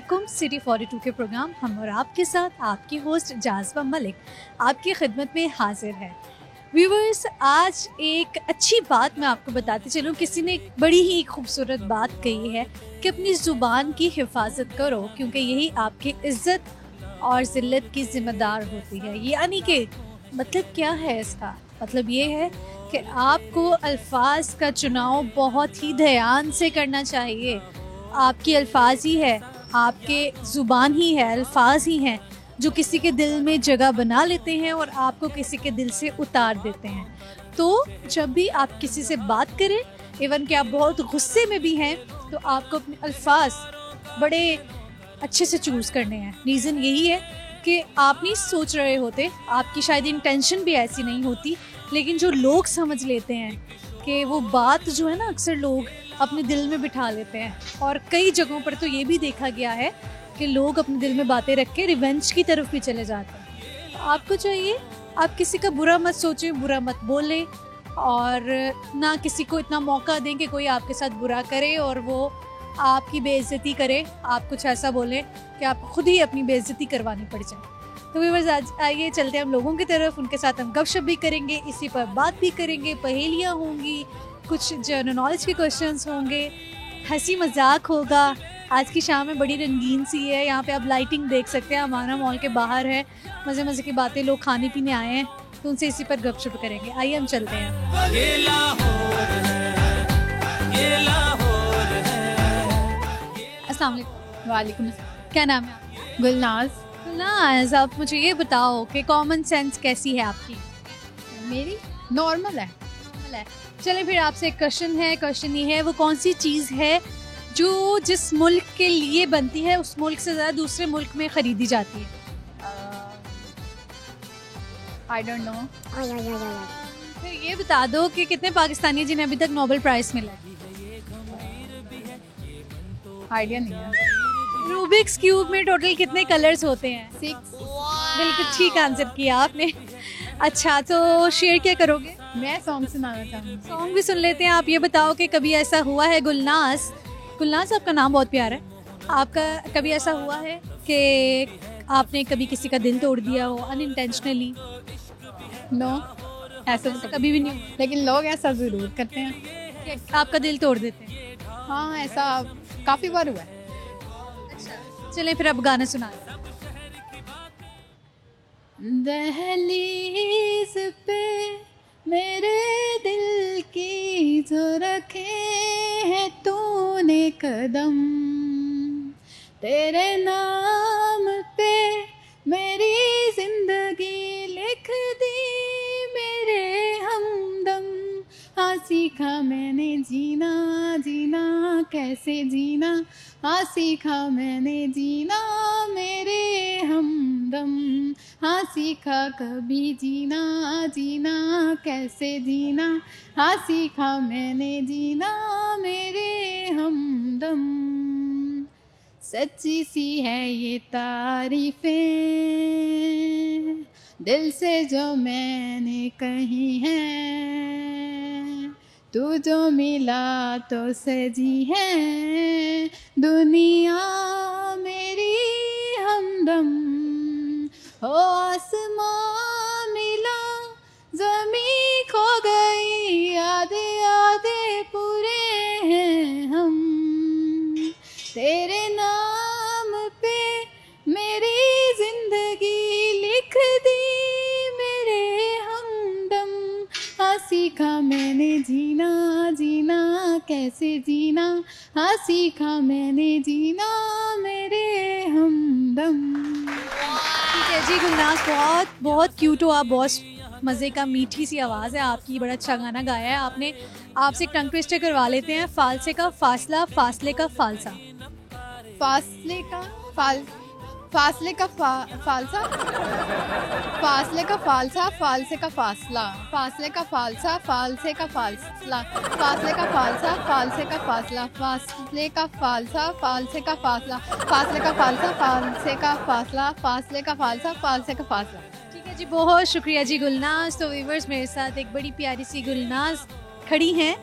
वालेकुम। सिटी 42 के प्रोग्राम हम और आपके साथ आपकी होस्ट जाज़बा मलिक आपकी खिदमत में हाजिर है। व्यूवर्स, आज एक अच्छी बात मैं आपको बताती चलूँ। किसी ने एक बड़ी ही खूबसूरत बात कही है कि अपनी ज़ुबान की हिफाजत करो, क्योंकि यही आपकी इज़्ज़त और ज़िल्लत की ज़िम्मेदार होती है। यानी कि मतलब क्या है इसका? मतलब ये है कि आपको अल्फाज का चुनाव बहुत ही ध्यान से करना चाहिए। आपकी अल्फाज ही है, आपके ज़ुबान ही है, अल्फाज ही हैं जो किसी के दिल में जगह बना लेते हैं और आपको किसी के दिल से उतार देते हैं। तो जब भी आप किसी से बात करें, इवन कि आप बहुत गुस्से में भी हैं, तो आपको अपने अल्फाज बड़े अच्छे से चूज़ करने हैं। रीज़न यही है कि आप नहीं सोच रहे होते, आपकी शायद इंटेंशन भी ऐसी नहीं होती, लेकिन जो लोग समझ लेते हैं कि वो बात जो है ना, अक्सर लोग अपने दिल में बिठा लेते हैं। और कई जगहों पर तो ये भी देखा गया है कि लोग अपने दिल में बातें रख के रिवेंज की तरफ भी चले जाते हैं। तो आपको चाहिए, आप किसी का बुरा मत सोचें, बुरा मत बोलें, और ना किसी को इतना मौका दें कि कोई आपके साथ बुरा करे और वो आपकी बेइज्जती करे, आप कुछ ऐसा बोलें कि आप खुद ही अपनी बेइज्जती करवानी पड़ जाए। तो व्यूअर्स, आज आइए चलते हैं हम लोगों की तरफ, उनके साथ हम गपशप भी करेंगे, इसी पर बात भी करेंगे, पहेलियाँ होंगी, कुछ जनरल नॉलेज के क्वेश्चंस होंगे, हंसी मजाक होगा। आज की शाम में बड़ी रंगीन सी है, यहाँ पे आप लाइटिंग देख सकते हैं, हमारा मॉल के बाहर है, मज़े मज़े की बातें, लोग खाने पीने आए हैं, तो उनसे इसी पर गपशप करेंगे। आइए हम चलते हैं। अस्सलाम वालेकुम। वालेकुम अस्सलाम। क्या नाम है आपका? गुलनाज। गुलनाज, आप मुझे ये बताओ कि कॉमन सेंस कैसी है आपकी? मेरी नॉर्मल है। नॉर्मल है। चलिए फिर आपसे एक क्वेश्चन है। क्वेश्चन ये है, वो कौन सी चीज़ है जो जिस मुल्क के लिए बनती है उस मुल्क से ज़्यादा दूसरे मुल्क में ख़रीदी जाती है? I don't know. फिर ये बता दो कि कितने पाकिस्तानी हैं जिन्हें अभी तक नोबेल प्राइज़ मिला है? आइडिया नहीं है। रूबिक्स क्यूब में टोटल कितने कलर्स होते हैं? 6। बिल्कुल ठीक आंसर किया आपने। अच्छा, तो शेयर क्या करोगे? मैं सॉन्ग सुनाना चाहूँगी। सॉन्ग भी सुन लेते हैं। आप ये बताओ कि कभी ऐसा हुआ है, गुलनाज, गुलनाज आपका नाम बहुत प्यारा है, आपका कभी ऐसा हुआ है कि आपने कभी किसी का दिल तोड़ दिया हो अनइंटेंशनली? नो, ऐसा तो कभी भी नहीं हुआ लेकिन लोग ऐसा ज़रूर करते हैं। कि आपका दिल तोड़ देते हैं? हाँ, ऐसा काफ़ी बार हुआ है। चलें फिर अब गाना सुना। दहलीज पे मेरे दिल की जो रखे हैं तूने कदम, तेरे नाम पे मेरी जिंदगी लिख दी मेरे हमदम। हाँ, सीखा मैंने जीना, जीना कैसे जीना, हाँ सीखा मैंने जीना मेरे हमदम। हाँ, सीखा कभी जीना, जीना कैसे जीना, हाँ सीखा मैंने जीना मेरे हमदम। सच्ची सी है ये तारीफें दिल से जो मैंने कही हैं, तू जो मिला तो सजी है दुनिया मेरी हमदम। हो आसमां मिला, ज़मीं खो गई, आधे आधे पूरे हैं हम, तेरे नाम पे मेरी जिंदगी लिख दी मेरे हमदम। हाँ, सीखा मैंने जीना, जीना कैसे जीना, हाँ सीखा मैंने जीना मेरे हमदम। ठीक है जी गुलनाज, बहुत बहुत क्यूट हो आप, बहुत मज़े का, मीठी सी आवाज़ है आपकी, बड़ा अच्छा गाना गाया है आपने। आपसे एक टंग ट्विस्टर करवा लेते हैं। फालसे का फासला, फासले का फालसा। फासले का फासले का फालसा, फासले का फालसा, फालसे का फासला, फासले का फालसा, फालसे का फासला, फासले का फालसा, फालसे का फासला, फासले का फालसा, फालसे का फासला, फासले का फालसा, फालसे का फासला, फासले का फालसा, फालसे का फासला। ठीक है जी, बहुत शुक्रिया जी गुलनाज। तो व्यूअर्स, मेरे साथ एक बड़ी प्यारी सी गुलनाज खड़ी हैं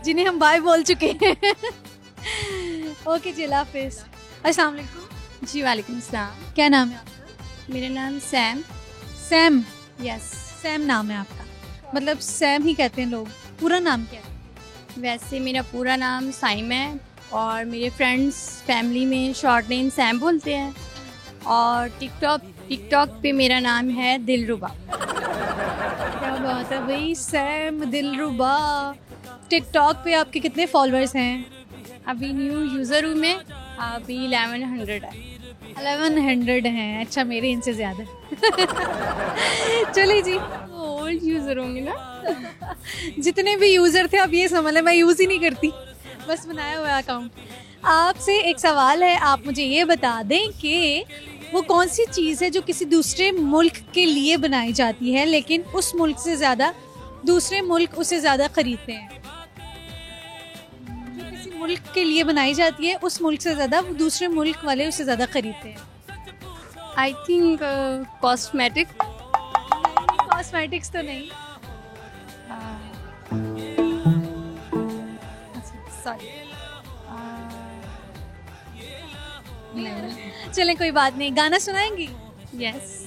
जिन्हें हम बाय बोल चुके हैं। ओके जी, अल्लाह हाफिज़। अस्सलाम वालेकुम। जी वालेकुम सलाम। क्या नाम है आपका? मेरा नाम सैम। सैम। यस। सैम नाम है आपका, मतलब सैम ही कहते हैं लोग, पूरा नाम क्या है? वैसे मेरा पूरा नाम साइम है और मेरे फ्रेंड्स फैमिली में शॉर्ट नेम सैम बोलते हैं और टिकटॉक पे मेरा नाम है दिलरुबा। क्या बात है भाई, सैम दिलरुबा। टिकटॉक पे आपके कितने फॉलोअर्स हैं? अभी न्यू यूज़र हूँ मैं, अभी 1100 है। 1100 हैं, अच्छा मेरे इनसे ज़्यादा। चलिए जी, ओल्ड यूज़र होंगे ना। जितने भी यूज़र थे आप ये समझ लें मैं यूज़ ही नहीं करती, बस बनाया हुआ अकाउंट। आपसे एक सवाल है, आप मुझे ये बता दें कि वो कौन सी चीज़ है जो किसी दूसरे मुल्क के लिए बनाई जाती है लेकिन उस मुल्क से ज़्यादा दूसरे मुल्क उसे ज़्यादा खरीदते हैं। जो किसी मुल्क के लिए बनाई जाती है उस मुल्क से ज़्यादा दूसरे मुल्क वाले उसे ज़्यादा खरीदते हैं। I think cosmetic. कॉस्मेटिक्स तो नहीं। सॉरी। चलें कोई बात नहीं, गाना सुनाएंगी? यस।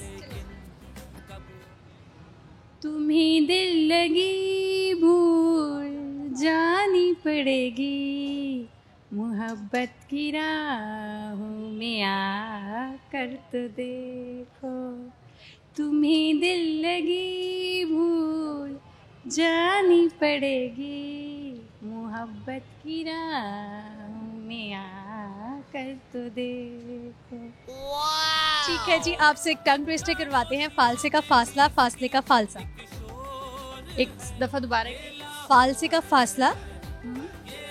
तुम्हें दिल लगी भूल जानी पड़ेगी, मोहब्बत की राहों में आकर तो देखो। तुम्हें दिल लगी भूल जानी पड़ेगी, मोहब्बत की राहों में आकर तो देखो। ठीक है जी, आपसे एक टंग ट्विस्टर करवाते हैं। फालसे का फासला, फासले का फालसा। एक दफ़ा दोबारा। फालसे का फासला,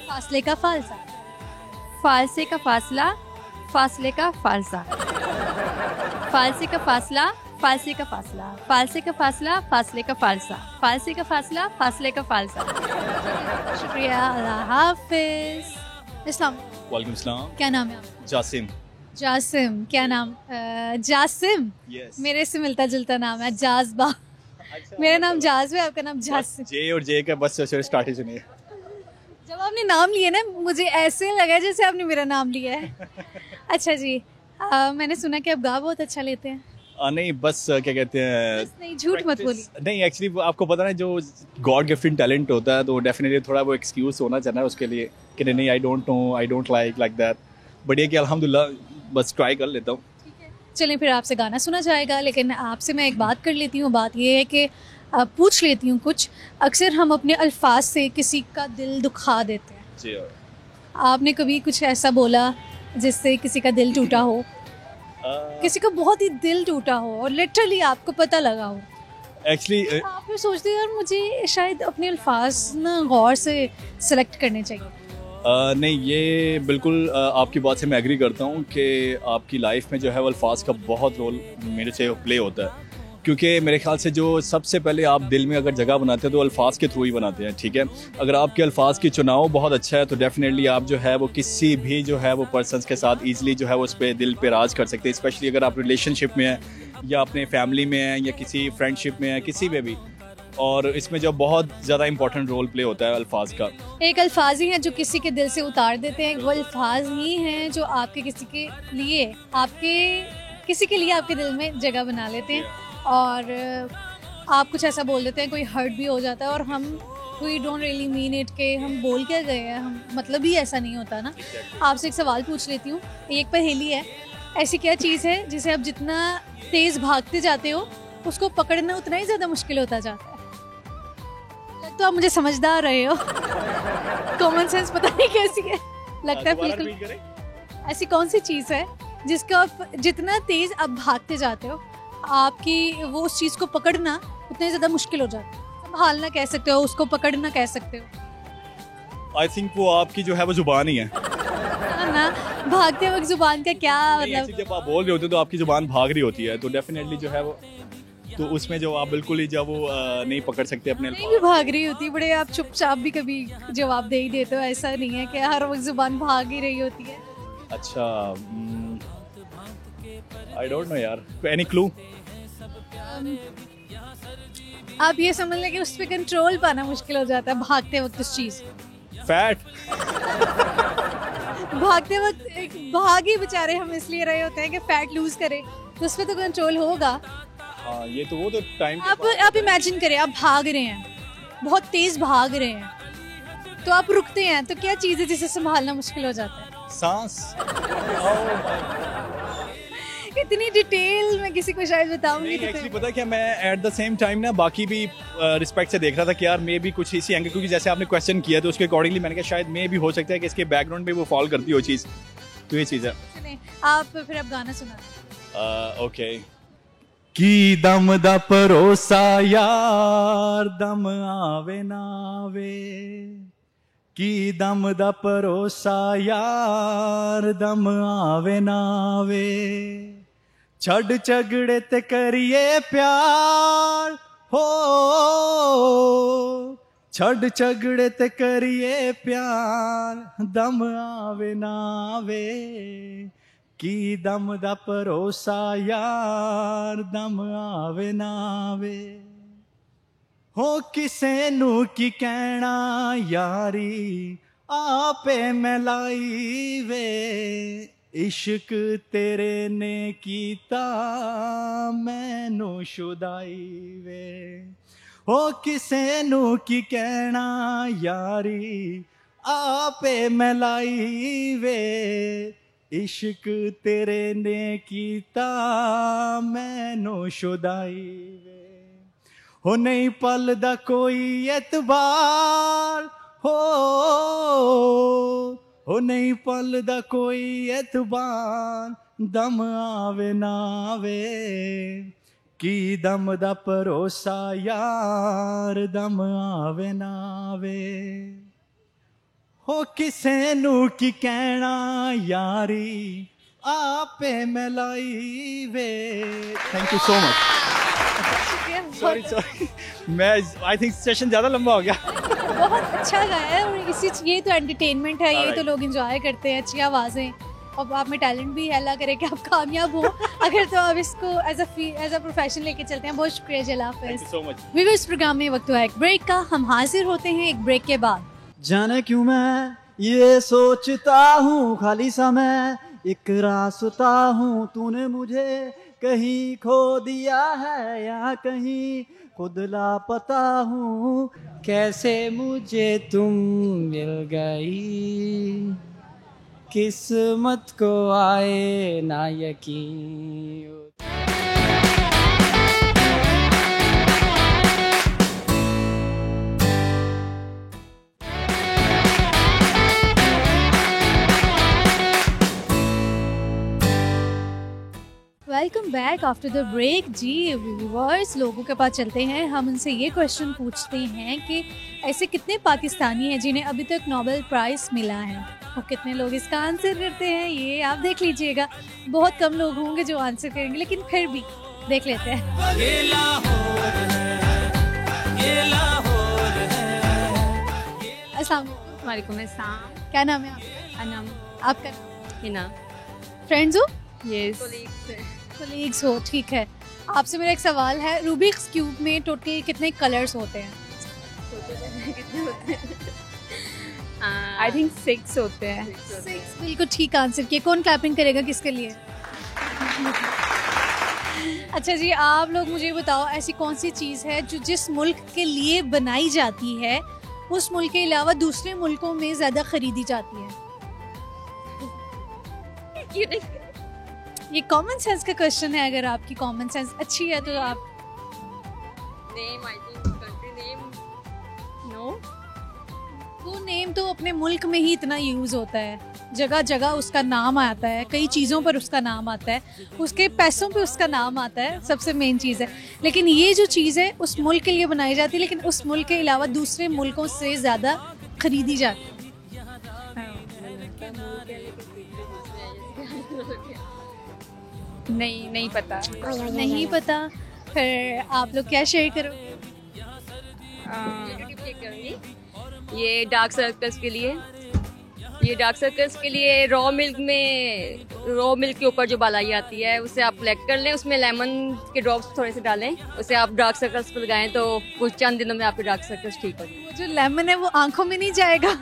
फासले का फालसा। फालसे का फासला, फासले का फालसा। फालसे का फासला, फालसे का फासला। फालसे का फासला, फासले का फालसा। फालसे का फासला, फासले का फालसा। शुक्रिया, अल्लाह हाफिज। इस्लाम। वालेकुम सलाम। क्या नाम है आपका? जासिम। जासिम। क्या नाम? जासिम। यस। मेरे से मिलता जुलता नाम है, जाज़बा। मेरा नाम जाज़बा है, आपका नाम जासिम। जे और जे का बस स्टार्ट ही सुनिए। जब आपने नाम लिया ना मुझे ऐसे लगा जैसे आपने मेरा नाम लिया है। अच्छा जी, मैंने सुना कि आप गा बहुत अच्छा लेते हैं। नहीं बस क्या कहते हैं, बस नहीं, झूठ मत बोलिए। नहीं एक्चुअली आपको पता ना जो गॉड गिफ्टेड टैलेंट होता है तो डेफिनेटली थोड़ा वो एक्सक्यूज होना चाहिए ना उसके लिए कि नहीं I don't know, I don't like that, but ये कि अल्हम्दुलिल्लाह बस ट्राई कर लेता हूँ। चलें फिर आपसे गाना सुना जाएगा, लेकिन आपसे मैं एक बात कर लेती हूँ। बात ये है कि पूछ लेती हूँ कुछ। अक्सर हम अपने अल्फाज से किसी का दिल दुखा देते हैं। जी। आपने कभी कुछ ऐसा बोला जिससे किसी का दिल टूटा हो? किसी का बहुत ही दिल टूटा हो और लिटरली आपको पता लगा हो? एक्चुअली आप फिर सोचते हैं यार मुझे शायद अपने अल्फाज ना गौर से सेलेक्ट करने चाहिए। नहीं ये बिल्कुल आपकी बात से मैं एग्री करता हूँ कि आपकी लाइफ में जो है वो अल्फाज का बहुत रोल मेरे से प्ले होता है, क्योंकि मेरे ख्याल से जो सबसे पहले आप दिल में अगर जगह बनाते हैं तो अल्फाज के थ्रू ही बनाते हैं। ठीक है, अगर आपके अल्फाज की चुनाव बहुत अच्छा है तो डेफिनेटली आप जो है वो किसी भी जो है वो पर्सन्स के साथ ईजिली जो है वो उस पर दिल पे राज कर सकते हैं, स्पेशली अगर आप रिलेशनशिप में हैं या अपने फैमिली में हैं या किसी फ्रेंडशिप में हैं, किसी में भी। और इसमें जो बहुत ज़्यादा इंपॉर्टेंट रोल प्ले होता है अल्फाज का। एक अल्फाज ही हैं जो किसी के दिल से उतार देते हैं, वो अल्फाज ही हैं जो आपके किसी के लिए आपके दिल में जगह बना लेते हैं। और आप कुछ ऐसा बोल देते हैं, कोई हर्ट भी हो जाता है और हम we don't really mean it के हम बोल क्या गए हैं, हम मतलब ही ऐसा नहीं होता ना। आपसे एक सवाल पूछ लेती हूँ, एक पहेली है। ऐसी क्या चीज़ है जिसे आप जितना तेज़ भागते जाते हो उसको पकड़ना उतना ही ज़्यादा मुश्किल होता जाता है? तो आप मुझे समझदार रहे हो। कॉमन सेंस पता नहीं कैसी है, लगता है बिल्कुल। ऐसी कौन सी चीज़ है जिसको आप जितना तेज़ आप भागते जाते हो आपकी वो उस चीज़ को पकड़ना उतना ज़्यादा मुश्किल हो जाता है? संभालना कह सकते हो, उसको पकड़ना कह सकते हो। आई थिंक वो आपकी जो है वो जुबान ही है ना भागते वक्त जुबान का क्या मतलब? जब आप बोल रहे होते हो तो आपकी जुबान भाग रही होती है तो डेफिनेटली जो है वो तो उसमें जो आप बिल्कुल ही जब वो नहीं पकड़ सकते अपने नहीं भी भाग रही होती, बड़े आप चुपचाप भी कभी जवाब दे ही देते हो। ऐसा नहीं है कि हर वक्त जुबान भाग ही रही होती है। अच्छा, आई डोंट नो यार, एनी क्लू? आप ये समझ लें कि उस पर कंट्रोल पाना मुश्किल हो जाता है भागते वक्त। उस चीज़ फैट। भागते वक्त एक भागी बेचारे हम इसलिए रहे होते हैं कि फैट लूज करें, तो उस पर तो कंट्रोल होगा। हाँ ये तो वो तो टाइम आप इमेजिन करें, आप भाग रहे हैं, बहुत तेज भाग रहे हैं, तो आप रुकते हैं, तो क्या चीज़ है जिसे संभालना मुश्किल हो जाता है? सांस। इतनी डिटेल में किसी को शायद बताऊंगी तो एक्चुअली पता है क्या, मैं एट द सेम टाइम ना बाकी भी रिस्पेक्ट से देख रहा था कि यार मे भी कुछ इसी एंगल, क्योंकि जैसे आपने क्वेश्चन किया तो उसके अकॉर्डिंगली मैंने कहा शायद मे भी हो सकता है कि इसके बैकग्राउंड पे वो फॉल करती हो चीज़, तो ये चीज़ है। सुने आप, फिर आप गाना सुना। ओके। की दम दा परोसा यार दम आवे ना आवे, की दम दा परोसा यार दम आवे ना आवे, छड़ झगड़े ते करिए प्यार हो, छड़ झगड़े ते करिए प्यार दम आवे ना आवे, की दम दा भरोसा यार दम आवे ना आवे, हो किसे नू की कहना यारी आपे मलाई वे, इश्क तेरे ने कीता मैनू शुदाई वे, हो किसे नू की कहना यारी आपे मलाई वे, इश्क तेरे ने कीता मैनू शुदाई वे, हो नहीं पलदा कोई एतबार हो नहीं पलदा कोई एतबार दम आवे ना आवे, की दम दा भरोसा यार दम आवे ना आवे, हो किसे नू की कहना यारी आपे मलाई वे। Thank you so much. Sorry मैं आई थिंक सेशन ज़्यादा लंबा हो गया। बहुत अच्छा गाया है, और इसी ये तो एंटरटेनमेंट है, ये तो लोग एंजॉय करते हैं, अच्छी आवाज़ें, और आप में टैलेंट भी है, अल्लाह करे कि आप कामयाब हो अगर, तो आप इसको एज अ प्रोफेशन लेके चलते हैं। बहुत शुक्रिया जला हाफिज़। So much. व्यूअर्स, प्रोग्राम में वक्त हुआ है एक ब्रेक का, हम हाजिर होते हैं एक ब्रेक के बाद। जाने क्यों मैं ये सोचता हूँ खाली समय एक रास्ता हूँ, तूने मुझे कहीं खो दिया है या कहीं खुद लापता हूँ, कैसे मुझे तुम मिल गई, किस्मत को आए ना यकीन। Welcome back after the break. जी व्यूअर्स, लोगों के पास चलते हैं, हम उनसे ये क्वेश्चन पूछते हैं कि ऐसे कितने पाकिस्तानी हैं जिन्हें अभी तक नोबेल प्राइज़ मिला है, और कितने लोग इसका आंसर करते हैं, ये आप देख लीजिएगा। बहुत कम लोग होंगे जो आंसर करेंगे, लेकिन फिर भी देख लेते हैं। अस्सलाम वालेकुम अस्सलाम। क्या नाम है आपका? अनम। आपका नाम? हिना। फ्रेंड्स हो? यस। कलीग्स हो, ठीक है। आपसे मेरा एक सवाल है, रूबिक्स क्यूब में टोटल कितने कलर्स होते हैं? आई थिंक 6 होते हैं। 6, बिल्कुल ठीक आंसर किया। कौन क्लैपिंग करेगा किसके लिए? अच्छा जी, आप लोग मुझे बताओ, ऐसी कौन सी चीज़ है जो जिस मुल्क के लिए बनाई जाती है उस मुल्क के अलावा दूसरे मुल्कों में ज़्यादा खरीदी जाती है? ये कॉमन सेंस का क्वेश्चन है, अगर आपकी कॉमन सेंस अच्छी है तो आप name, I think country name. No, वो नेम तो अपने मुल्क में ही इतना यूज़ होता है, जगह जगह उसका नाम आता है, कई चीज़ों पर उसका नाम आता है, उसके पैसों पे उसका नाम आता है, सबसे मेन चीज़ है। लेकिन ये जो चीज़ है उस मुल्क के लिए बनाई जाती है, लेकिन उस मुल्क के अलावा दूसरे मुल्कों से ज़्यादा खरीदी जाती है। नहीं पता। नहीं पता? फिर आप लोग क्या शेयर करो? ये डार्क सर्कल्स के लिए रॉ मिल्क में रॉ मिल्क के ऊपर जो बालाई आती है उसे आप कलेक्ट कर लें, उसमें लेमन के ड्रॉप्स थोड़े से डालें, उसे आप डार्क सर्कल्स पर लगाएं तो कुछ चंद दिनों में आपके डार्क सर्कल्स ठीक हो जाएंगे। वो जो लेमन है वो आंखों में नहीं जाएगा?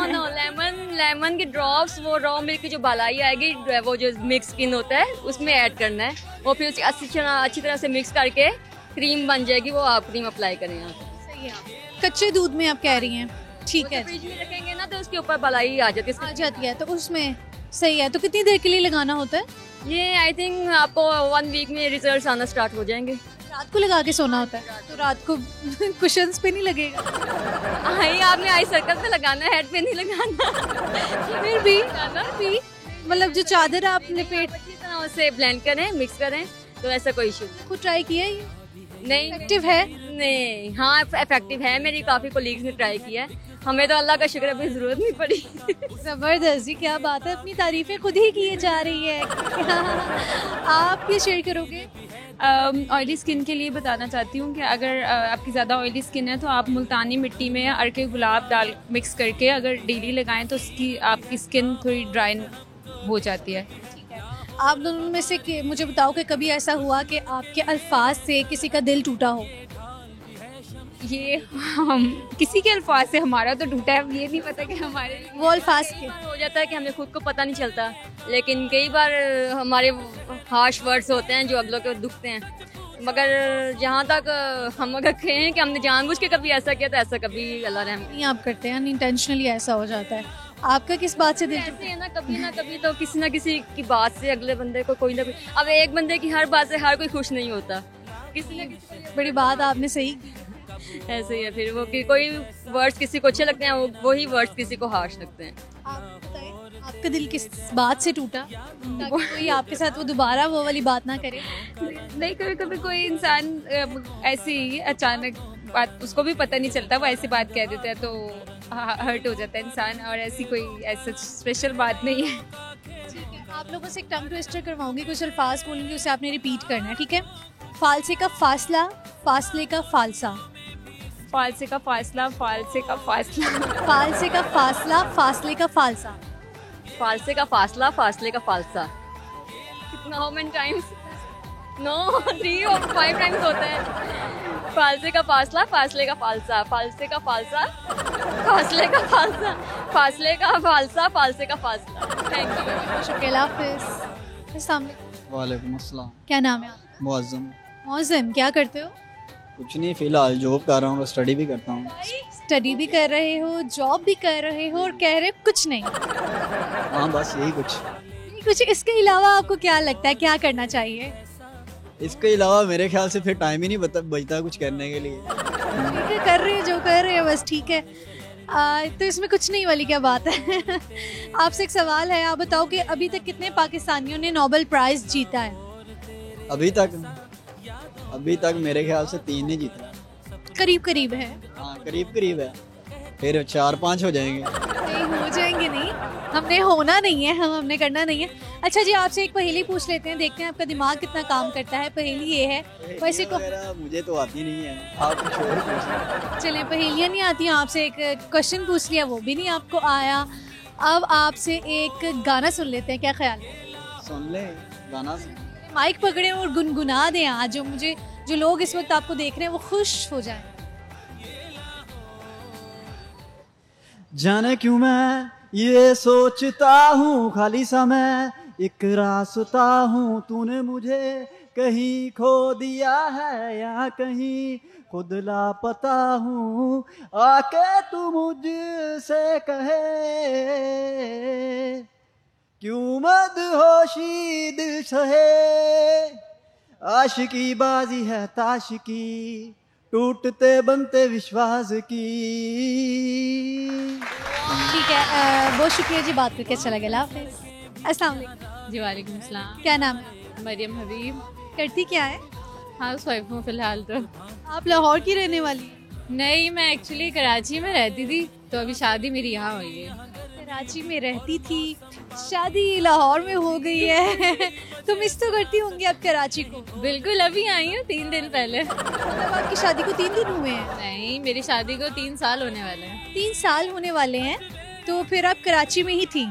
नो लेमन के ड्रॉप्स वो रॉ मिल्क की जो बालाई आएगी वो जो मिक्स स्किन होता है उसमें ऐड करना है, वो फिर उसे अच्छी तरह से मिक्स करके क्रीम बन जाएगी, वो आप क्रीम अप्लाई करें आप। सही है। कच्चे दूध में आप कह रही हैं, ठीक है, फ्रिज में रखेंगे ना तो उसके ऊपर बालाई आ जाती है। आ जाती है तो उसमें सही है। तो कितनी देर के लिए लगाना होता है? ये आई थिंक आपको 1 वीक में रिजल्ट आना स्टार्ट हो जाएंगे। रात को लगा के सोना होता है तो रात को कुशन्स पे नहीं लगेगा? आई आपने आई सर्कल पे लगाना है, हेड पे नहीं लगाना। फिर भी मतलब जो चादर आप लपेट अच्छी तरह उसे ब्लेंड करें, मिक्स करें तो ऐसा कोई इशू को ट्राई किया है ये? नहीं। इफेक्टिव है? नहीं, हाँ इफेक्टिव है, मेरी काफ़ी कोलीग्स ने ट्राई किया है, हमें तो अल्लाह का शुक्र है जरूरत नहीं पड़ी। जबरदस्त जी, क्या बात है, अपनी तारीफें खुद ही किए जा रही है। आप ये शेयर करोगे? ऑयली स्किन के लिए बताना चाहती हूँ कि अगर आपकी ज़्यादा ऑयली स्किन है तो आप मुल्तानी मिट्टी में अर्के गुलाब डाल मिक्स करके अगर डेली लगाएं तो उसकी आपकी स्किन थोड़ी ड्राई हो जाती है। आप दोनों में से मुझे बताओ कि कभी ऐसा हुआ कि आपके अल्फाज से किसी का दिल टूटा हो? ये हम किसी के अल्फाज से हमारा तो टूटा है, ये नहीं पता कि हमारे वो अल्फाज के हो जाता है कि हमें खुद को पता नहीं चलता, लेकिन कई बार हमारे हार्श वर्ड्स होते हैं जो अगलों के दुखते हैं, मगर जहाँ तक हम अगर कहें कि हमने जानबूझ के कभी ऐसा किया तो ऐसा कभी अल्लाह रहम नहीं आप करते हैं, अनइंटेंशनली ऐसा हो जाता है। आपका किस बात से दिल ऐसे है ना कभी तो किसी ना किसी की बात से अगले बंदे को कोई ना कोई, अब एक बंदे की हर बात से हर कोई खुश नहीं होता, किसी ना किसी बड़ी बात आपने सही की। ऐसे ही है फिर वो कि कोई वर्ड्स किसी को अच्छे लगते हैं, वही वर्ड्स किसी को हार्श लगते हैं। आप बताएं, आपका दिल किस बात से टूटा ताकि कोई आपके साथ वो दोबारा वो वाली बात ना करे? नहीं, कभी कभी कोई इंसान ऐसी अचानक बात उसको भी पता नहीं चलता, वो ऐसी बात कह देता है तो हर्ट हो जाता है इंसान, और ऐसी कोई ऐसा स्पेशल बात नहीं है। ठीक है, आप लोगों से एक टंग ट्विस्टर करवाऊंगी, कुछ अल्फाज बोलूंगी, उसे आपने रिपीट करना है, ठीक है? फालसे का फासला, फासले का फालसा। फालसे का फासला, फालसे का फासला। फालसे का फासला, फासले का फालसा। फालसे का फासला, फासले का फालसा। कितना हाउ मेनी टाइम्स? नो 3 और 5 टाइम्स होता है। फालसे का फासला, फासले का फालसा, फालसे का फालसा, फासले का फालसा, फासले का फालसा, फालसे का फासला। थैंक यू, शुक्रिया, हाफिज़। अस्सलाम वालेकुम। वालेकुम अस्सलाम। क्या नाम है आपका? मुअज्जम। मौज़म, क्या करते हो? कुछ नहीं, फिलहाल जॉब कर रहा हूँ, स्टडी भी करता हूँ। स्टडी भी कर रहे हो, जॉब भी कर रहे हो और कह रहे हो कुछ नहीं? हाँ बस यही कुछ। कुछ इसके अलावा आपको क्या लगता है क्या करना चाहिए? इसके अलावा मेरे ख्याल से फिर टाइम ही नहीं बचता कुछ करने के लिए। ठीक है, कर रहे हैं जो कर रहे हैं बस, ठीक है। तो इसमें कुछ नहीं वाली क्या बात है। आपसे एक सवाल है, आप बताओ कि अभी तक कितने पाकिस्तानियों ने नोबेल प्राइज जीता है? अभी तक मेरे ख्याल से 3 ने जीता। करीब करीब है। हाँ करीब है, फिर 4-5 हो जाएंगे। नहीं हो जाएंगे नहीं, हमने होना नहीं है, हमने करना नहीं है। अच्छा जी, आपसे एक पहेली पूछ लेते हैं, देखते हैं आपका दिमाग कितना काम करता है। पहेली ये है, वैसे को मुझे तो आती नहीं है, आप कुछ और पूछें। चलें, पहेलियाँ नहीं आती, आपसे एक क्वेश्चन पूछ लिया वो भी नहीं आपको आया। अब आपसे एक गाना सुन लेते हैं, क्या ख्याल है? सुन ले गाना। माइक पकड़े और गुनगुना दें आज, जो लोग इस वक्त आपको देख रहे हैं वो खुश हो जाएं। जाने क्यों मैं ये सोचता हूँ खाली सा मैं, एक रास्ता हूँ तूने मुझे कहीं खो दिया है या कहीं खुद लापता हूँ, आके तू मुझसे कहे क्यों मदहोशी दिल सहे, आशिकी बाजी है ताश की, टूटते बनते विश्वास की। ठीक है, बहुत शुक्रिया जी, बात करके अच्छा लगा। हाफिज़। अस्सलाम वालेकुम। जी वालेकुम अस्सलाम। क्या नाम है? मरियम हबीब। करती क्या है? हाउस वाइफ हूँ फिलहाल तो। आप लाहौर की रहने वाली? नहीं, मैं एक्चुअली कराची में रहती थी, तो अभी शादी मेरी यहाँ हुई है। कराची में रहती थी, शादी लाहौर में हो गई है। तो मिस तो करती होंगी आप कराची को? बिल्कुल, अभी आई हूँ 3 दिन पहले। मतलब आपकी शादी को 3 दिन हुए हैं? नहीं, मेरी शादी को 3 साल होने वाले हैं। 3 साल होने वाले हैं, तो फिर आप कराची में ही थी?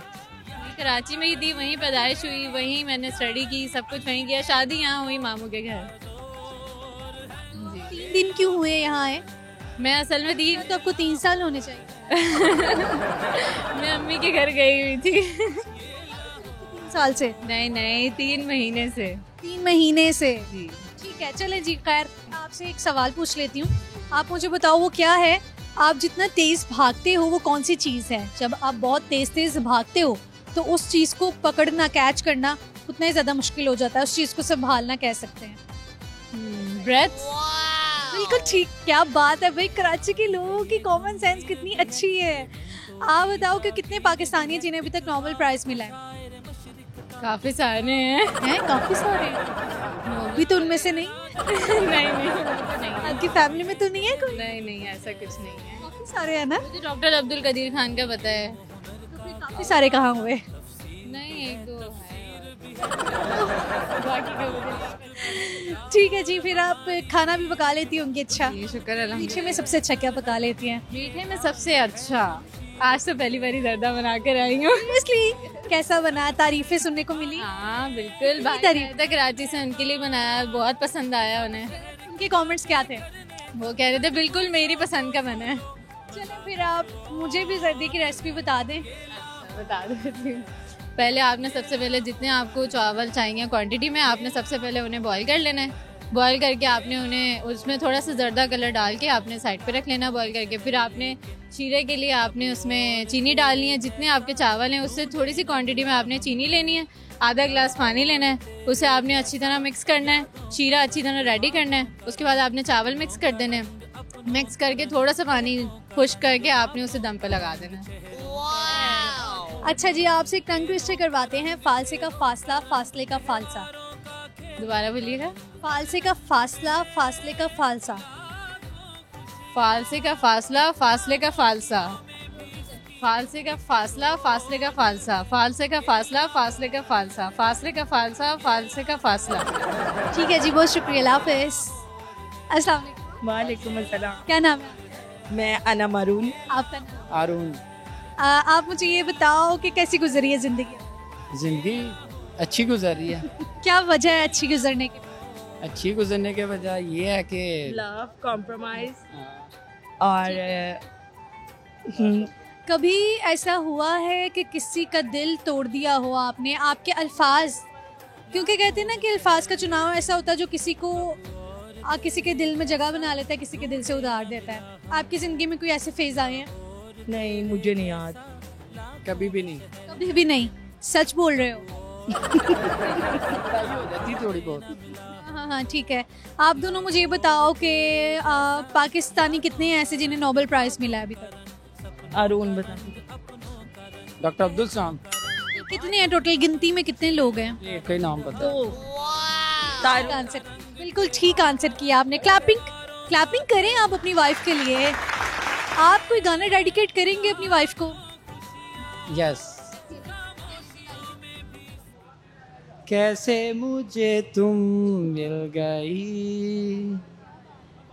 कराची में ही थी, वहीं पैदाइश हुई, वहीं मैंने स्टडी की, सब कुछ वहीं किया, शादी यहाँ हुई मामू के घर। 3 दिन क्यों हुए यहाँ आए? मैं असल में थी तो आपको 3 साल होने चाहिए। मैं अम्मी के घर गई हुई थी। 3 साल से? नहीं 3 महीने से। 3 महीने से? जी। ठीक है, चले जी। खैर, आपसे एक सवाल पूछ लेती हूँ, आप मुझे बताओ वो क्या है? आप जितना तेज भागते हो वो कौन सी चीज़ है? जब आप बहुत तेज भागते हो तो उस चीज़ को पकड़ना, कैच करना उतना ही ज़्यादा मुश्किल हो जाता है, उस चीज़ को संभालना कह सकते हैं। ब्रेथ। बिल्कुल ठीक, क्या बात है भाई, कराची के लोगों की कॉमन सेंस कितनी अच्छी है। आप बताओ कि कितने पाकिस्तानी हैं जिन्हें अभी तक नोबेल प्राइज मिला है? काफी सारे हैं। काफी सारे? भी तो उनमें से नहीं? नहीं। आपकी फैमिली में तो नहीं है कोई? नहीं, ऐसा कुछ नहीं है। काफी सारे हैं ना? मुझे डॉक्टर अब्दुल कदीर खान का पता है। तो फिर काफी सारे कहाँ हुए? नहीं, 1-2 है। बाकी का मुझे। ठीक है जी, फिर आप खाना भी पका लेती होंगी? अच्छा, जी, शुक्र मीठे अल्हम्दुलिल्लाह। में सबसे अच्छा क्या पका लेती हैं? मीठे में सबसे अच्छा, आज तो पहली बारी जर्दा बना कर आई हूँ। Seriously? कैसा बना? तारीफें सुनने को मिली? हाँ बिल्कुल, भाई तारीफ? आया था कराची से, उनके लिए बनाया, बहुत पसंद आया उन्हें। उनके कमेंट्स क्या थे? वो कह रहे थे बिल्कुल मेरी पसंद का बना है। चलो फिर आप मुझे भी जर्दी की रेसिपी बता दें। बता देती हूँ। पहले आपने सबसे पहले जितने आपको चावल चाहिए क्वांटिटी में, आपने सबसे पहले उन्हें बॉईल कर लेना है। बॉईल करके आपने उन्हें उसमें थोड़ा सा जर्दा कलर डाल के आपने साइड पे रख लेना बॉईल करके। फिर आपने शीरे के लिए आपने उसमें चीनी डालनी है, जितने आपके चावल हैं उससे थोड़ी सी क्वांटिटी में आपने चीनी लेनी है। आधा गिलास पानी लेना है, उसे आपने अच्छी तरह मिक्स करना है, शीरा अच्छी तरह रेडी करना है। उसके बाद आपने चावल मिक्स कर देने हैं, मिक्स करके थोड़ा सा पानी खुश्क करके आपने उसे दम पे लगा देना है। अच्छा जी, आपसे एक टंग ट्विस्टर करवाते हैं। फालसे का फासला, फासले का फालसा। दोबारा बोलिएगा। फालसे का फासला, फासले का फालसा। फालसे का फासला, फासले का फालसा। फालसे का फासला, फासले का फालसा। फालसे का फासला, फासले का फालसा। फासले का फालसा, फालसे का फासला। ठीक है जी, बहुत शुक्रिया, अल्लाह हाफिज़। अस्सलाम वालेकुम। वालेकुम अस्सलाम। क्या नाम है? मैं अना मारून। आपका नाम? आरून। आप मुझे ये बताओ कि कैसी गुजरी है जिंदगी? जिंदगी अच्छी गुजर रही है। क्या वजह है अच्छी गुजरने की? अच्छी गुजरने के वजह ये है कि लव, कॉम्प्रोमाइज और कभी ऐसा हुआ है कि किसी का दिल तोड़ दिया हो आपने? आपके अल्फाज, क्योंकि कहते हैं ना कि अल्फाज का चुनाव ऐसा होता है जो किसी को किसी के दिल में जगह बना लेता है, किसी के दिल से उधार देता है। आपकी ज़िंदगी में कोई ऐसे फेज आए हैं? नहीं, मुझे नहीं याद। कभी भी नहीं। कभी भी नहीं? सच बोल रहे हो? हो जाती थोड़ी बहुत। हाँ, ठीक है। आप दोनों मुझे ये बताओ कि पाकिस्तानी कितने हैं ऐसे जिन्हें नोबेल प्राइज़ मिला है अभी तक? अरुण बता। डॉक्टर अब्दुल सलाम। कितने हैं टोटल, गिनती में कितने लोग हैं? एक ही नाम पता है। ठीक आंसर, बिल्कुल ठीक आंसर किया आपने। क्लैपिंग करें आप अपनी वाइफ के लिए। आप कोई गाना डेडिकेट करेंगे अपनी वाइफ को? यस। कैसे मुझे तुम मिल गई,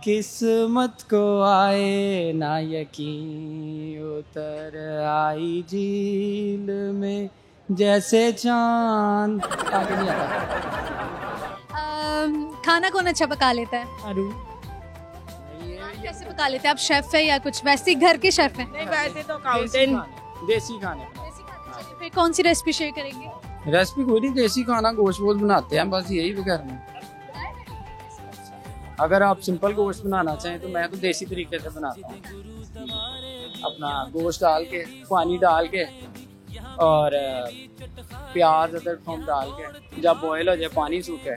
किस्मत को आए ना यकीन, उतर आई झील में जैसे चांद। आगे नहीं आता। खाना कौन अच्छा पका लेता है? अरुण। आप कैसे पका लेते हैं? आप शेफ है या कुछ वैसे ही घर के शेफ हैं? नहीं, वैसे तो अकाउंटेंट। देसी खाने। चलिए, फिर कौन सी रेसिपी शेयर करेंगे? रेसिपी कोई नहीं, देसी खाना गोश्त वोश्त बनाते हैं, बस यही भी करना। अगर आप सिंपल गोश्त बनाना चाहें तो मैं तो देसी तरीके से बनाता हूँ। अपना गोश्त डाल के, पानी डाल के और प्याज अदरक थूम डाल के, जब बॉयल हो जाए पानी सूखे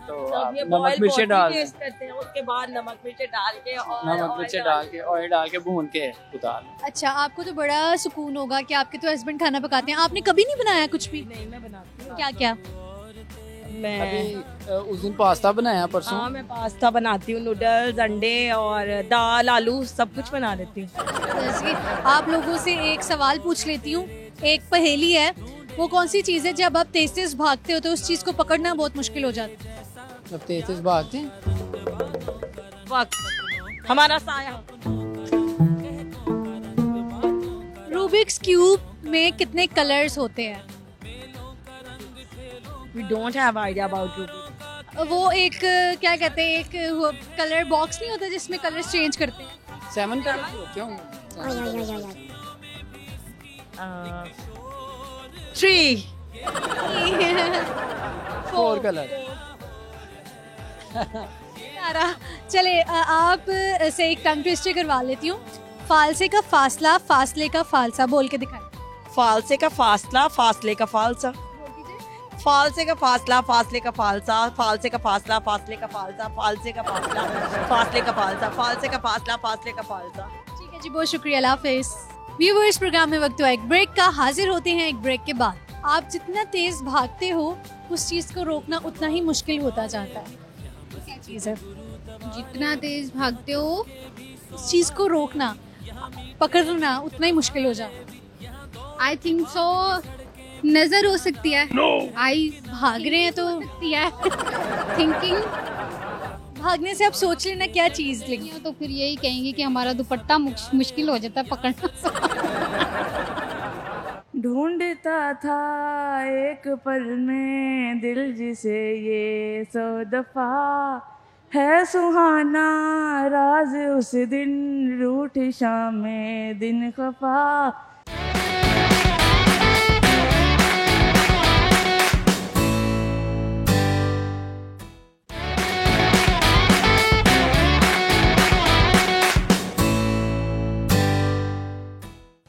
तो आप नमक मिर्ची डाल दें। करते हैं, उसके बाद नमक मिर्ची डाल के और नमक मिर्ची डाल के ऑयल डाल के भून के उतार लें। अच्छा, आपको तो बड़ा सुकून होगा कि आपके तो हस्बैंड खाना पकाते हैं। आपने कभी नहीं बनाया कुछ भी? नहीं, मैं बनाती हूँ। क्या क्या? मैं अभी उस दिन पास्ता बनाया परसों। हाँ, मैं पास्ता बनाती हूँ, नूडल्स, अंडे और दाल, आलू सब कुछ बना लेती हूँ। जैसे कि आप लोगों से एक सवाल पूछ लेती हूँ, एक पहेली है। वो कौन सी चीज़ है जब आप तेज भागते हो तो उस चीज़ को पकड़ना बहुत मुश्किल हो जाता है? जब तेज भागते हैं वक्त, हमारा साया। रूबिक्स क्यूब में कितने कलर्स होते हैं? We don't have idea about Ruby. वो एक क्या कहते हैं, एक वो कलर बॉक्स नहीं होता जिसमें कलर चेंज करते हैं? 7 कलर्स होते होंगे। 3. 4 कलर। तारा, चले आप से एक टंग ट्विस्टर करवा लेती हूँ। फालसे का फासला, फासले का फालसा बोल के दिखाएं। फालसे का फासला, फासले का फालसा। फालसे का फासला, फासले का फालसा, फालसे का फासला, फासले का फालसा, फालसे का फासला, फासले का फालसा, फालसे का फासला, फासले का फालसा। ठीक है जी, बहुत शुक्रिया, अल्लाह हाफिज। व्यूअर्स, प्रोग्राम में वक्त हुआ एक ब्रेक का। हाजिर होते हैं एक ब्रेक के बाद। आप जितना तेज भागते हो उस चीज को रोकना उतना ही मुश्किल होता जाता है। क्या चीज है? जितना तेज भागते हो उस चीज को रोकना, पकड़ना उतना ही मुश्किल हो जाता है। आई थिंक सो नजर हो सकती है। आई भाग रहे हैं तो सकती है। थिंकिंग भागने से आप सोच लेना क्या चीज लेंगे। तो फिर यही कहेंगे कि हमारा दुपट्टा मुश्किल हो जाता है पकड़ना। ढूंढता था एक पल में दिल जिसे ये 100 दफा है सुहाना, राज उस दिन रूठ शाम दिन खफा।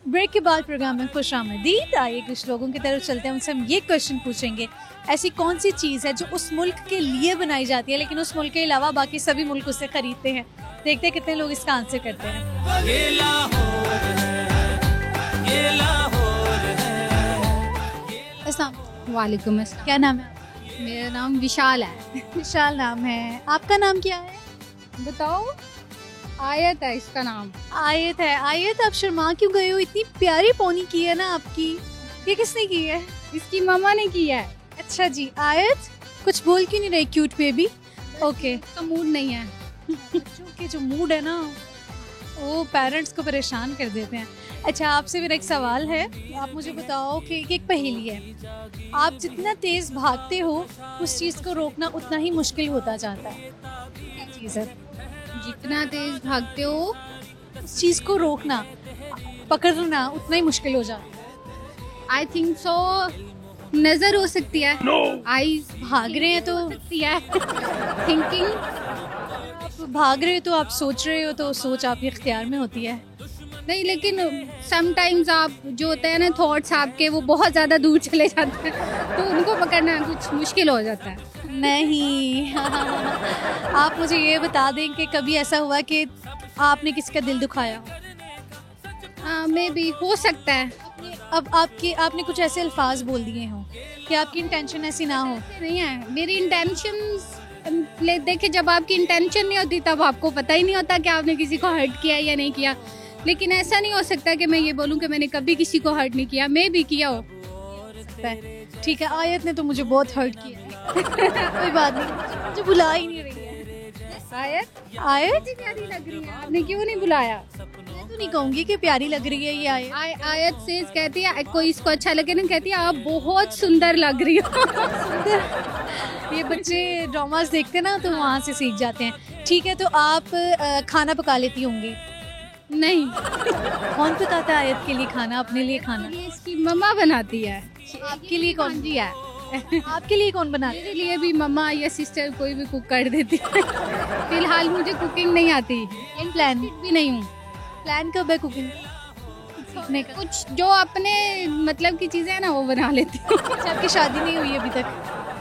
ब्रेक के बाद प्रोग्राम में खुशामदीद। आइए कुछ लोगों की तरफ चलते हैं, उनसे हम ये क्वेश्चन पूछेंगे, ऐसी कौन सी चीज़ है जो उस मुल्क के लिए बनाई जाती है लेकिन उस मुल्क के अलावा बाकी सभी मुल्क उससे खरीदते हैं। देखते हैं कितने लोग इसका आंसर करते हैं। वालेकुम अस्सलाम। क्या नाम है? मेरा नाम विशाल है। विशाल नाम है। आपका नाम क्या है? बताओ। आयत है इसका नाम। आयत है। आयत, आप शर्मा क्यों गए हो? इतनी प्यारी पोनी की है ना आपकी। ये किसने की है? इसकी मम्मा ने की है। अच्छा जी। आयत, कुछ बोल क्यों नहीं रही क्यूट बेबी? ओके, इसका मूड नहीं है। बच्चों के जो मूड है ना वो पेरेंट्स को परेशान कर देते हैं। अच्छा, आपसे मेरा एक सवाल है, आप मुझे बताओ कि एक पहेली है। आप जितना तेज भागते हो उस चीज़ को रोकना उतना ही मुश्किल होता जाता है। क्या चीज़ है? जितना तेज भागते हो उस चीज़ को रोकना, पकड़ना उतना ही मुश्किल हो जाता है। आई थिंक सो नजर हो सकती है। आई भाग रहे हैं तो सकती है। थिंकिंग आप भाग रहे हो तो आप सोच रहे हो, तो सोच आपके इख्तियार में होती है। नहीं, लेकिन समटाइम्स आप जो होते हैं ना थॉट्स आपके, वो बहुत ज़्यादा दूर चले जाते हैं तो उनको पकड़ना कुछ मुश्किल हो जाता है। नहीं। आप मुझे ये बता दें कि कभी ऐसा हुआ कि आपने किसी का दिल दुखाया? मे भी हो सकता है। अब आपने कुछ ऐसे अल्फाज बोल दिए हों कि आपकी इंटेंशन ऐसी ना हो। नहीं है मेरी इंटेंशन। देखिए, जब आपकी इंटेंशन नहीं होती तब आपको पता ही नहीं होता कि आपने किसी को हर्ट किया या नहीं किया। लेकिन ऐसा नहीं हो सकता कि मैं ये बोलूं कि मैंने कभी किसी को हर्ट नहीं किया। मैं भी किया हो सकता है। ठीक है, आयत ने तो मुझे बहुत हर्ट किया है। कोई बात नहीं, मुझे बुला ही नहीं रही है। आयत प्यारी लग रही है, आपने क्यों नहीं बुलाया? मैं तो नहीं कहूँगी कि प्यारी लग रही है ये आयत से कहती है, कोई इसको अच्छा लगे ना, कहती है आप बहुत सुंदर लग रही हो। सुंदर। ये बच्चे ड्रामास देखते ना तो वहाँ से सीख जाते हैं। ठीक है, तो आप खाना पका लेती होंगी? नहीं। कौन पकाता है आयत के लिए खाना, अपने लिए खाना? ये इसकी मम्मा बनाती है। आपके लिए कौन? जी है। आपके लिए कौन बनाता है? मेरे लिए भी मम्मा या सिस्टर कोई भी कुक कर देती है। फिलहाल मुझे कुकिंग नहीं आती। इन प्लान भी नहीं हूँ। प्लान कब है कुकिंग सीखने का? कुछ जो अपने मतलब की चीजें है ना वो बना लेती हूँ। आपकी शादी नहीं हुई अभी तक?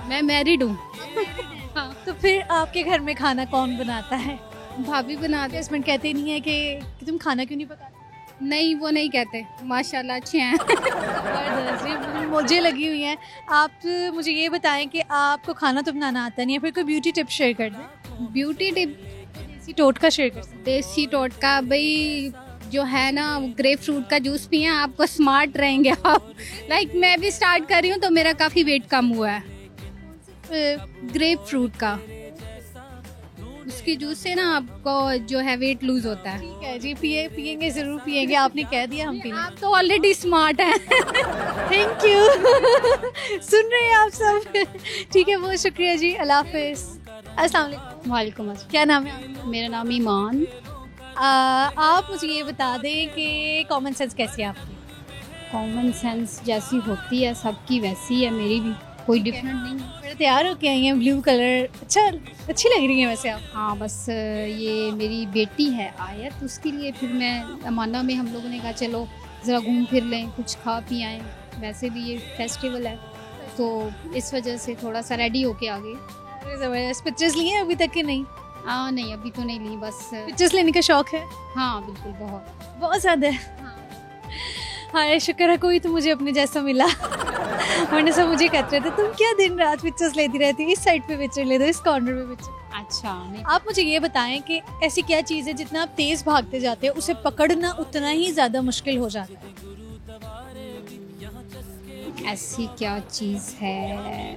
मैं मैरिड हूँ। हाँ, तो फिर आपके घर में खाना कौन बनाता है? भाभी बनाते। हस्बैंड कहते नहीं है कि तुम खाना क्यों नहीं पकाते? नहीं, वो नहीं कहते। माशाल्लाह अच्छे हैं। मुझे लगी हुई हैं। आप मुझे ये बताएं कि आपको खाना तो बनाना आता नहीं है, फिर कोई ब्यूटी टिप शेयर कर दें। Beauty tip? देसी टोटका शेयर कर सकते। देसी टोटका भाई जो है ना, ग्रेप फ्रूट का जूस पिए, आपको स्मार्ट रहेंगे आप। लाइक मैं भी स्टार्ट कर रही हूँ तो मेरा काफ़ी वेट कम हुआ है। ग्रेप फ्रूट का उसके जूस से ना आपको जो है वेट लूज होता है। ठीक है जी, पिएंगे ज़रूर पिएंगे, आपने कह दिया हम पी आप तो ऑलरेडी स्मार्ट हैं। Thank you. सुन रहे हैं आप सब। ठीक है, बहुत शुक्रिया जी, अल्लाह हाफिज़। अस्सलाम वालेकुम। वालेकुम अस्सलाम। क्या नाम है आपका? मेरा नाम ईमान। आप मुझे ये बता दें कि कॉमन सेंस कैसी है आपकी? कॉमन सेंस जैसी होती है सबकी वैसी है, मेरी भी कोई डिफरेंट नहीं है। बड़े तैयार होके आई हैं, ब्लू कलर, अच्छी लग रही है वैसे आप। हाँ बस ये मेरी बेटी है आयत, उसके लिए फिर मैं अमाना में हम लोगों ने कहा चलो ज़रा घूम फिर लें, कुछ खा पी आएँ। वैसे भी ये फेस्टिवल है तो इस वजह से थोड़ा सा रेडी होके आ गए। अरे ज़बरदस्त। पिक्चर्स लिए हैं अभी तक कि नहीं? नहीं अभी तो नहीं ली, बस पिक्चर्स लेने का शौक है? हाँ बिल्कुल, बहुत बहुत ज़्यादा है। हाँ, शुक्र है कोई तो मुझे अपने जैसा मिला। वरना सब मुझे कहते रहते तुम क्या दिन रात पिक्चर्स लेती रहती, इस साइड पे पिक्चर ले दो, इस कॉर्नर पे पिक्चर। अच्छा नहीं। आप मुझे ये बताएं कि ऐसी क्या चीज़ है जितना आप तेज़ भागते जाते हैं उसे पकड़ना उतना ही ज़्यादा मुश्किल हो जाता है? ऐसी क्या चीज़ है?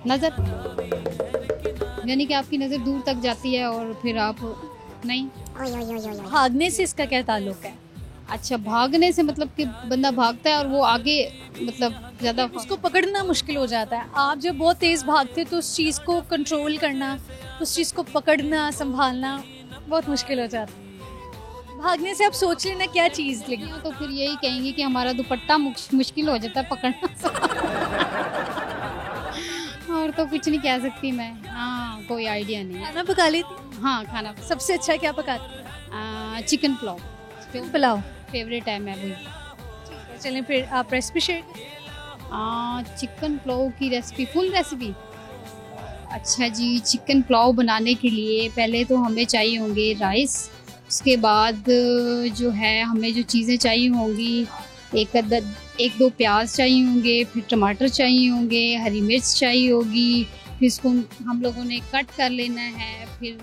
नज़र, यानी कि आपकी नज़र दूर तक जाती है और फिर आप नहीं। भागने से इसका क्या ताल्लुक है? अच्छा, भागने से मतलब कि बंदा भागता है और वो आगे मतलब ज़्यादा उसको पकड़ना मुश्किल हो जाता है। आप जब बहुत तेज़ भागते तो उस चीज़ को कंट्रोल करना, उस चीज़ को पकड़ना, संभालना बहुत मुश्किल हो जाता है। भागने से आप सोच लेना क्या चीज़ लगी। तो फिर यही कहेंगे कि हमारा दुपट्टा मुश्किल हो जाता है पकड़ना। और तो कुछ नहीं कह सकती मैं। हाँ, कोई आइडिया नहीं। खाना पका लेती? हाँ, खाना सबसे अच्छा क्या पकाती? चिकन पुलाव। पुलाव फेवरेट है मैं वही। चलें फिर आप रेसिपी शेयर करें। चिकन पुलाव की रेसिपी, फुल रेसिपी। अच्छा जी, चिकन पुलाव बनाने के लिए पहले तो हमें चाहिए होंगे राइस। उसके बाद जो है हमें जो चीज़ें चाहिए होंगी, एक दो प्याज चाहिए होंगे, फिर टमाटर चाहिए होंगे, हरी मिर्च चाहिए होगी। फिर इसको हम लोगों ने कट कर लेना है, फिर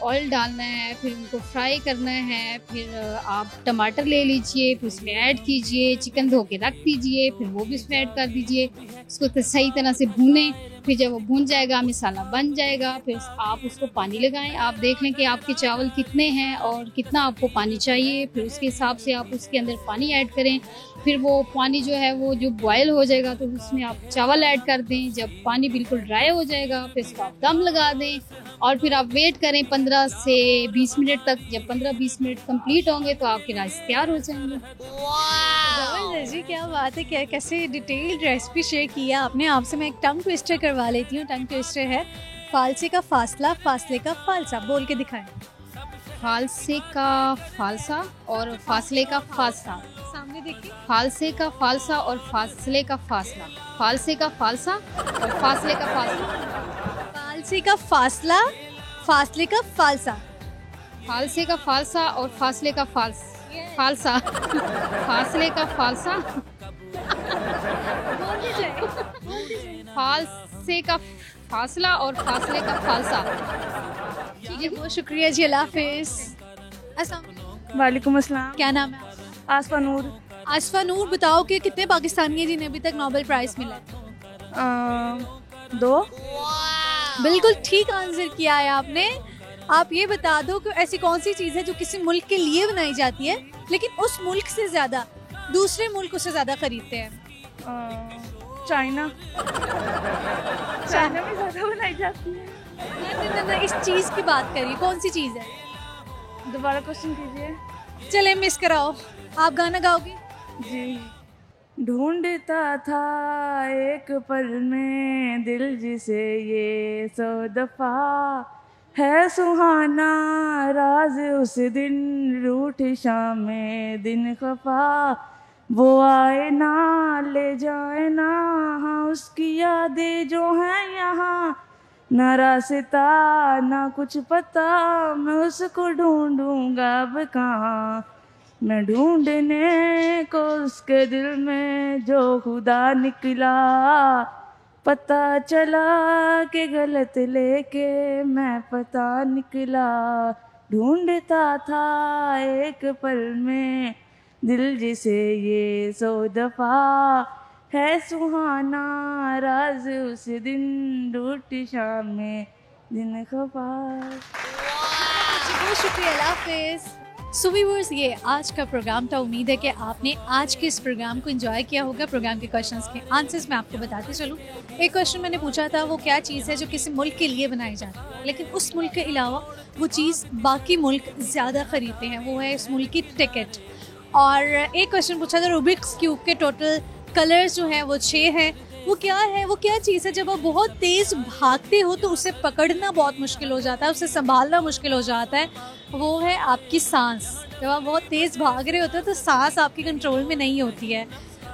ऑयल डालना है, फिर उनको फ्राई करना है। फिर आप टमाटर ले लीजिए, फिर उसमें ऐड कीजिए, चिकन धो के रख दीजिए, फिर वो भी उसमें ऐड कर दीजिए। उसको तो सही तरह से भूनें। फिर जब वो भून जाएगा, मसाला बन जाएगा, फिर आप उसको पानी लगाएं। आप देख लें कि आपके चावल कितने हैं और कितना आपको पानी चाहिए, फिर उसके हिसाब से आप उसके अंदर पानी ऐड करें। फिर वो पानी जो है वो जो बॉयल हो जाएगा तो उसमें आप चावल ऐड कर दें। जब पानी बिल्कुल ड्राई हो जाएगा फिर इसको आप दम लगा दें और फिर आप वेट करें 15 से 20 मिनट तक। जब 15-20 मिनट कंप्लीट होंगे तो आपके राइस तैयार हो जाएंगे। जबरदस्त जी, क्या बात है, क्या कैसे डिटेल्ड रेसिपी शेयर किया आपने। आपसे मैं एक टंग ट्विस्टर करवा लेती हूँ। टंग ट्विस्टर है फालसे का फासला, फासले का फालसा। बोल के दिखाएं। फालसे का फालसा और फासले का फासला। सामने देखिए। फालसे का फालसा और फासले का फासला। फालसे का फालसा और फासले का फासला। फालसे का फासला, फासले का फालसा। फालसे का फालसा और फासले का फालसा। फासले का फालसा। फालसे का फासला और फासले का फालसा। ठीक है, बहुत शुक्रिया जी, अल्लाह हाफिज़। अस्सलाम वालेकुम अस्सलाम। क्या नाम है आपका? आसफा नूर। आसफा नूर, बताओ कि कितने पाकिस्तानी हैं जिन्हें अभी तक नोबेल प्राइज़ मिला है? 2। बिल्कुल ठीक आंसर किया है आपने। आप ये बता दो कि ऐसी कौन सी चीज़ है जो किसी मुल्क के लिए बनाई जाती है लेकिन उस मुल्क से ज़्यादा दूसरे मुल्क उसे ज़्यादा खरीदते हैं? चाइना। चाइना में ज़्यादा बनाई जाती है। ना, इस चीज़ की बात करिए, कौन सी चीज़ है? दोबारा क्वेश्चन कीजिए। चले मिस कराओ। आप गाना गाओगे? जी। ढूंढता था एक पल में दिल जिसे ये 100 दफा है सुहाना राज उस दिन रूठ शाम में दिन खफा वो आए ना ले जाए ना हाँ उसकी यादें जो हैं यहाँ ना रास्ता ना कुछ पता मैं उसको ढूंढूंगा अब कहाँ मैं ढूंढने को उसके दिल में जो खुदा निकला पता चला कि गलत लेके मैं पता निकला ढूंढता था एक पल में दिल जिसे ये 100 दफा है सुहाना, राज उस दिन रूठी शाम में दिन खफा। बहुत शुक्रिया, अल्लाह हाफिज़। सो व्यूअर्स, ये आज का प्रोग्राम था। उम्मीद है कि आपने आज के इस प्रोग्राम को एंजॉय किया होगा। प्रोग्राम के क्वेश्चंस के आंसर्स मैं आपको बताते चलूँ। एक क्वेश्चन मैंने पूछा था, वो क्या चीज़ है जो किसी मुल्क के लिए बनाई जाती है लेकिन उस मुल्क के अलावा वो चीज़ बाकी मुल्क ज़्यादा ख़रीदते हैं, वो है उस मुल्क की टिकट। और एक क्वेश्चन पूछा था, रूबिक्स क्यूब के टोटल कलर्स जो हैं वो 6 हैं। वो क्या है, वो क्या चीज़ है जब आप बहुत तेज़ भागते हो तो उसे पकड़ना बहुत मुश्किल हो जाता है, उसे संभालना मुश्किल हो जाता है। वो है आपकी सांस। जब आप बहुत तेज़ भाग रहे होते हो तो सांस आपके कंट्रोल में नहीं होती है।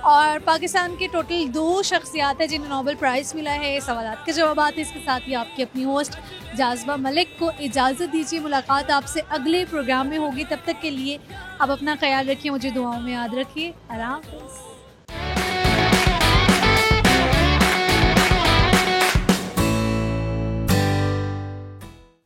और पाकिस्तान के टोटल 2 शख्सियात हैं जिन्हें नोबेल प्राइज़ मिला है। सवालात के जवाब इसके साथ ही आपकी अपनी होस्ट जाज़बा मलिक को इजाज़त दीजिए। मुलाकात आपसे अगले प्रोग्राम में होगी। तब तक के लिए आप अपना ख्याल रखिए, मुझे दुआओं में याद रखिए। अल्लाह हाफ़िज़।